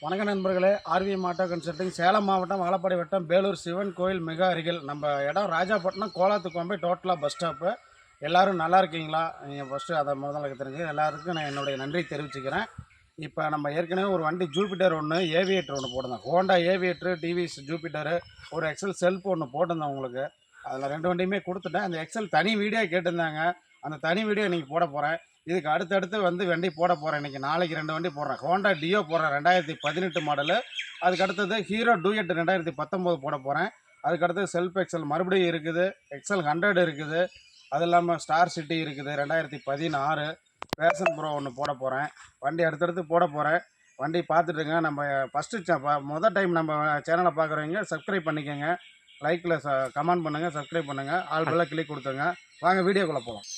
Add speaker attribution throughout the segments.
Speaker 1: வணக்க நண்பர்களே, ORVM auto consulting Salem மாவட்டம் வாழப்பாடி வட்டம் பேலூர் சிவன் கோயில் மிக அருகில். நம்ம இடம் ராஜாப்பட்டினம் கோலாத்துக்கோம்பை டோட்டலாக பஸ் ஸ்டாப்பு. எல்லோரும் நல்லா இருக்கீங்களா? நீங்கள் ஃபஸ்ட்டு அதை முதல்ல தெரிஞ்சு எல்லாருக்கும் நான் என்னுடைய நன்றி தெரிவிச்சுக்கிறேன். இப்போ நம்ம ஏற்கனவே ஒரு வண்டி ஜூபிட்டர் ஒன்று, ஏவியேட்டர் ஒன்று போட்டிருந்தோம். ஹோண்டா ஏவியேட்டரு, டிவிஎஸ் ஜூபிட்டரு, ஒரு எக்ஸல் செல்ஃப் ஒன்று போட்டிருந்தோம் உங்களுக்கு. அதில் 2 வண்டியுமே கொடுத்துட்டேன். அந்த எக்ஸல் தனி வீடியோ கேட்டிருந்தாங்க. அந்த தனி வீடியோ இன்றைக்கி போட போகிறேன். இதுக்கு அடுத்தடுத்து வந்து வண்டி போட போகிறேன். இன்றைக்கி நாளைக்கு 2 வண்டி போடுறேன். ஹோண்டா டியோ போடுறேன் 2018 மாடலு. அதுக்கு அடுத்தது ஹீரோ டூயட் 2019 போட போகிறேன். அதுக்கு அடுத்தது செல்ஃப் எக்ஸல் மறுபடியும் இருக்குது. எக்ஸல் 100 இருக்குது. அது இல்லாமல் ஸ்டார் சிட்டி இருக்குது 2016. பேஷன் ப்ரோ ஒன்று போட போகிறேன். வண்டி அடுத்தடுத்து போட போகிறேன். வண்டி பார்த்துட்டுங்க. நம்ம ஃபஸ்ட்டு மொதல் டைம் நம்ம சேனலை பார்க்குறவங்க சப்ஸ்கிரைப் பண்ணிக்கோங்க. லைக்கில் கமெண்ட் பண்ணுங்கள், சப்ஸ்கிரைப் பண்ணுங்கள், ஆல் பெல்ல கிளிக் கொடுத்துங்க. வாங்க வீடியோக்குள்ளே போகலாம்.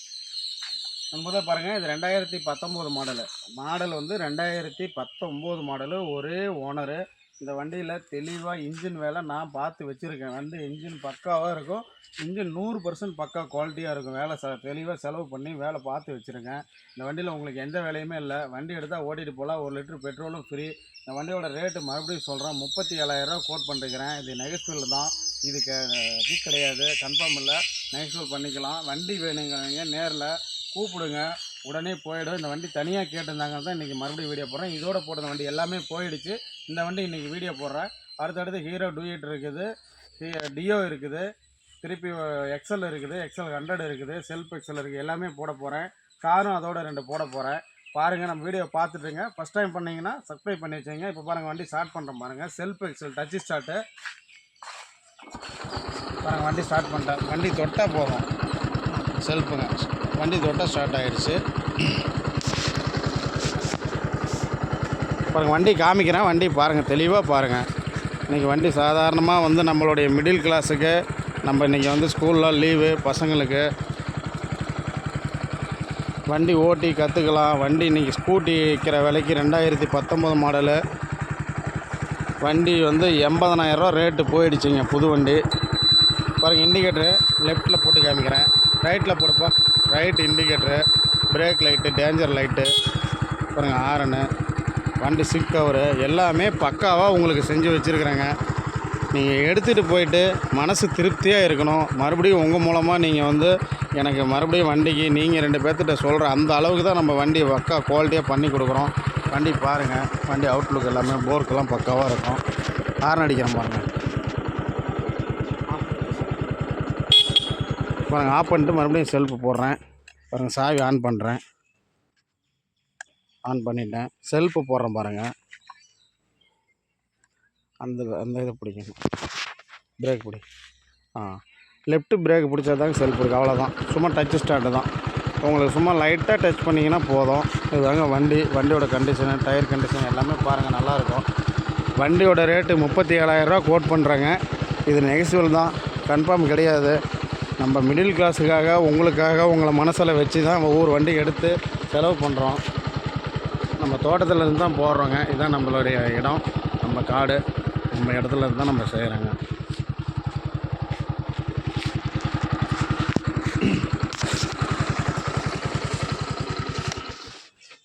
Speaker 1: முதல்ல பாருங்கள், இது 2019 மாடல் வந்து 2019 மாடலு. ஒரே ஓனரு. இந்த வண்டியில் தெளிவாக இன்ஜின் வேலை நான் பார்த்து வச்சுருக்கேன். வந்து இன்ஜின் பக்காவாக இருக்கும். இன்ஜின் 100% பக்கா குவாலிட்டியாக இருக்கும். வேலை தெளிவாக செலவு பண்ணி வேலை பார்த்து வச்சுருக்கேன். இந்த வண்டியில் உங்களுக்கு எந்த வேலையுமே இல்லை. வண்டி எடுத்தால் ஓட்டிகிட்டு போகலாம். 1 லிட்டர் பெட்ரோலும் ஃப்ரீ. இந்த வண்டியோட ரேட்டு மறுபடியும் சொல்கிறேன், 37,000 கோட் பண்ணிருக்கிறேன். இது நெகஸ்பிள் தான். இதுக்கு இது கிடையாது, கன்ஃபார்ம் இல்லை. நெகஸ்பிள் பண்ணிக்கலாம். வண்டி வேணுங்கிறவங்க நேரில் கூப்பிடுங்க, உடனே போயிடும். இந்த வண்டி தனியாக கேட்டிருந்தாங்க தான் இன்றைக்கி மறுபடியும் வீடியோ போடுறேன். இதோட போடுற வண்டி எல்லாமே போயிடுச்சு. இந்த வண்டி இன்றைக்கி வீடியோ போடுறேன். அடுத்தடுத்து ஹீரோ டூயட் இருக்குது, டியோ இருக்குது, திருப்பி எக்ஸல் இருக்குது, எக்ஸல் 100 இருக்குது, செல்ஃப் எக்ஸல் இருக்குது. எல்லாமே போட போகிறேன். காரும் அதோட 2 போட போகிறேன். பாருங்கள், நம்ம வீடியோ பார்த்துட்டுங்க. ஃபஸ்ட் டைம் பண்ணிங்கன்னா சப்ஸ்கிரைப் பண்ணி வச்சுங்க. இப்போ பாருங்கள், வண்டி ஸ்டார்ட் பண்ணுறேன் பாருங்கள். செல்ஃப் எக்ஸல் டச் ஸ்டார்ட்டு பாருங்கள். வண்டி ஸ்டார்ட் பண்ணிட்டேன். வண்டி தொட்டால் போதும், செல்ஃபுங்க. வண்டி தொட்டால் ஸ்டார்ட் ஆகிடுச்சு. பாருங்கள், வண்டி காமிக்கிறேன். வண்டி பாருங்கள், தெளிவாக பாருங்கள். இன்றைக்கி வண்டி சாதாரணமாக வந்து நம்மளுடைய மிடில் கிளாஸுக்கு, நம்ம இன்றைக்கி வந்து ஸ்கூலில் லீவு பசங்களுக்கு வண்டி ஓட்டி கற்றுக்கலாம். வண்டி இன்றைக்கி ஸ்கூட்டி விற்கிற விலைக்கு 2019 மாடலு. வண்டி வந்து 80,000 ரேட்டு போயிடுச்சுங்க, புது வண்டி. பாருங்கள், இண்டிகேட்டரு லெஃப்ட்டில் போட்டு காமிக்கிறேன். ரைட்டில் போடுப்பா. Right indicator, brake light, danger light, பாருங்கள், ஹாரனு, வண்டி சிக் கவரு எல்லாமே பக்காவாக உங்களுக்கு செஞ்சு வச்சுருக்குறேங்க. நீங்கள் எடுத்துகிட்டு போயிட்டு மனசு திருப்தியாக இருக்கணும். மறுபடியும் உங்கள் மூலமாக நீங்கள் வந்து எனக்கு மறுபடியும் வண்டிக்கு நீங்கள் 2 பேர்த்திட்ட சொல்கிற அந்த அளவுக்கு தான் நம்ம வண்டி பக்கா குவாலிட்டியாக பண்ணி கொடுக்குறோம். வண்டி பாருங்கள், வண்டி அவுட்லுக் எல்லாமே போர்க்கெல்லாம் பக்காவாக இருக்கும். ஹாரன் அடிக்கிறேன் பாருங்கள். பாருங்கள், ஆஃப் பண்ணிட்டு மறுபடியும் செல்ஃபு போடுறேன். பாருங்கள், சாவி ஆன் பண்ணுறேன். ஆன் பண்ணிட்டேன். செல்ஃபு போடுறேன் பாருங்கள். அந்த இதை பிடிக்கணும், பிரேக் பிடி. லெஃப்ட்டு பிரேக் பிடிச்சா தாங்க செல்ஃப் இருக்குது, அவ்வளோதான். சும்மா டச் ஸ்டார்ட்டு தான். உங்களுக்கு சும்மா லைட்டாக டச் பண்ணிங்கன்னா போதும். இதுதாங்க வண்டியோட கண்டிஷனு, டயர் கண்டிஷன் எல்லாமே பாருங்கள், நல்லாயிருக்கும். வண்டியோட ரேட்டு 37,000 கோட் பண்ணுறேங்க. இது நெகசிபிள் தான், கன்ஃபார்ம் கிடையாது. நம்ம மிடில் கிளாஸுக்காக, உங்களுக்காக, உங்களை மனசில் வச்சு தான் ஒவ்வொரு வண்டி எடுத்து செலவு பண்ணுறோம். நம்ம தோட்டத்தில் இருந்து தான் போடுறோங்க. இதுதான் நம்மளுடைய இடம், நம்ம காடு, நம்ம இடத்துல இருந்து தான் நம்ம செய்கிறோங்க.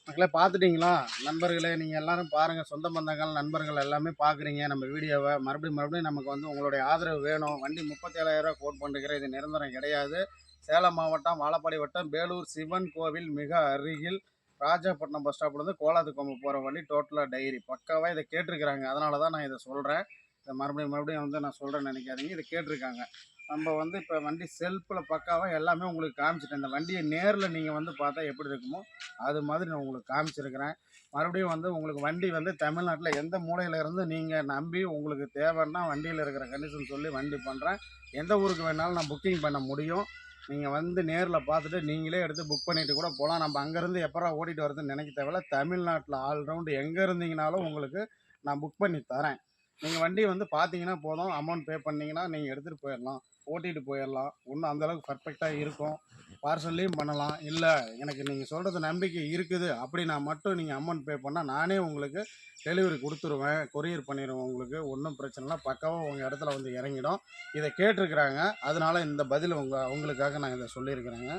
Speaker 1: மக்களே, பார்த்துட்டிங்களா நண்பர்களே? நீங்கள் எல்லோரும் பாருங்கள், சொந்த பந்தங்கள், நண்பர்கள் எல்லாமே பார்க்குறீங்க நம்ம வீடியோவை. மறுபடியும் நமக்கு வந்து உங்களுடைய ஆதரவு வேணும். வண்டி 37,000 கோட் பண்ணிருக்கிறேன். இது நிரந்தரம் கிடையாது. சேலம் மாவட்டம் வாழப்பாடி வட்டம் பேலூர் சிவன் கோவில் மிக அருகில், ராஜாப்பட்டினம் பஸ் ஸ்டாப்லேருந்து கோலாத்துக்கோம்பை போகிற வண்டி. டோட்டலாக டைரி பக்காவாக இதை கேட்டிருக்கிறாங்க. அதனால தான் நான் இதை சொல்கிறேன். இதை மறுபடியும் வந்து நான் சொல்கிறேன்னு நினைக்காதீங்க. இதை கேட்டிருக்காங்க. நம்ம வந்து இப்போ வண்டி செல்ஃபில் பக்காவாக எல்லாமே உங்களுக்கு காமிச்சிட்டேன். இந்த வண்டியை நேரில் நீங்கள் வந்து பார்த்தா எப்படி இருக்குமோ அது மாதிரி நான் உங்களுக்கு காமிச்சிருக்கிறேன். மறுபடியும் வந்து உங்களுக்கு வண்டி வந்து தமிழ்நாட்டில் எந்த மூலையில் இருந்து நீங்கள் நம்பி உங்களுக்கு தேவைன்னா வண்டியில் இருக்கிற கண்டிஷன் சொல்லி வண்டி பண்ணுறேன். எந்த ஊருக்கு வேணாலும் நான் புக்கிங் பண்ண முடியும். நீங்கள் வந்து நேரில் பார்த்துட்டு நீங்களே எடுத்து புக் பண்ணிவிட்டு கூட போகலாம். நம்ம அங்கேருந்து எப்போ ஓட்டிகிட்டு வரதுன்னு நினைக்க தேவையில்ல. தமிழ்நாட்டில் ஆல்ரவுண்டு எங்கே இருந்தீங்கனாலும் உங்களுக்கு நான் புக் பண்ணி தரேன். நீங்கள் வண்டி வந்து பார்த்தீங்கன்னா போதும், அமௌண்ட் பே பண்ணிங்கன்னா நீங்கள் எடுத்துகிட்டு போயிடலாம், ஓட்டிகிட்டு போயிடலாம். ஒன்றும் அந்தளவுக்கு பர்ஃபெக்டாக இருக்கும். பார்சல்லையும் பண்ணலாம். இல்லை எனக்கு நீங்கள் சொல்கிறது நம்பிக்கை இருக்குது அப்படின்னா மட்டும் நீங்கள் அமௌண்ட் பே பண்ணால் நானே உங்களுக்கு டெலிவரி கொடுத்துருவேன், கொரியர் பண்ணிடுவேன். உங்களுக்கு ஒன்றும் பிரச்சனை இல்லை. பக்காவாக உங்கள் இடத்துல வந்து இறங்கிடும். இதை கேட்டிருக்கிறாங்க, அதனால் இந்த பதில் உங்களுக்காக நான் இதை சொல்லியிருக்கிறேங்க.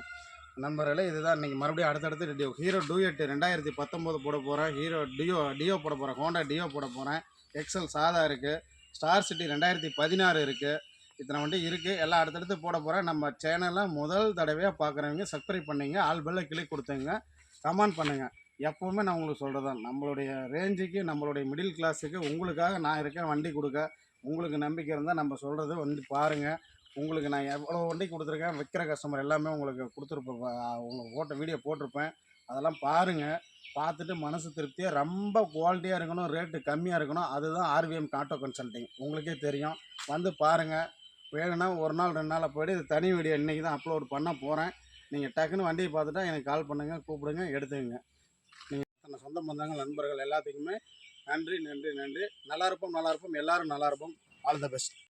Speaker 1: நண்பர்களே இதுதான் இன்றைக்கி மறுபடியும் அடுத்தடுத்து ஹீரோ டூயட் 2019 போட போகிறேன். ஹீரோ டியோ போட போகிறேன். ஹோண்டா டியோ போட போகிறேன். எக்ஸல் சாதா இருக்குது. ஸ்டார் சிட்டி 2016 இருக்குது. இத்தனை வண்டி இருக்குது. எல்லாம் அடுத்தடுத்து போட போகிறேன். நம்ம சேனலை முதல் தடவையாக பார்க்குறவங்க சப்ஸ்கிரைப் பண்ணிங்க, ஆல் பெல்லை கிளிக் கொடுத்துங்க, கமெண்ட் பண்ணுங்கள். எப்போவுமே நான் உங்களுக்கு சொல்கிறது தான், நம்மளுடைய ரேஞ்சுக்கு நம்மளுடைய மிடில் கிளாஸுக்கு உங்களுக்காக நான் இருக்கேன் வண்டி கொடுக்க. உங்களுக்கு நம்பிக்கை இருந்தால் நம்ம சொல்கிறது வந்து பாருங்கள். உங்களுக்கு நான் எவ்வளோ வண்டி கொடுத்துருக்கேன், விற்கிற கஸ்டமர் எல்லாமே உங்களுக்கு கொடுத்துருப்பேன். உங்களுக்கு வீடியோ போட்டிருப்பேன். அதெல்லாம் பாருங்கள். பார்த்துட்டு மனசு திருப்தியாக ரொம்ப குவாலிட்டியாக இருக்கணும், ரேட்டு கம்மியாக இருக்கணும். அதுதான் ஆர்விஎம் ஆட்டோ கன்சல்ட்டிங். உங்களுக்கே தெரியும். வந்து பாருங்கள். வேணும்னா ஒரு நாள் 2 நாளில் போய்ட்டு இது தனி வீடியோ இன்றைக்கி தான் அப்லோட் பண்ண போகிறேன். நீங்கள் டக்குன்னு வண்டியை பார்த்துட்டா எனக்கு கால் பண்ணுங்கள், கூப்பிடுங்க, எடுத்துங்க. நீங்கள் சொந்த பந்தங்கள் நண்பர்கள் எல்லாத்துக்குமே நன்றி நன்றி நன்றி. நல்லா இருப்போம், எல்லோரும் நல்லா இருப்போம். All the best.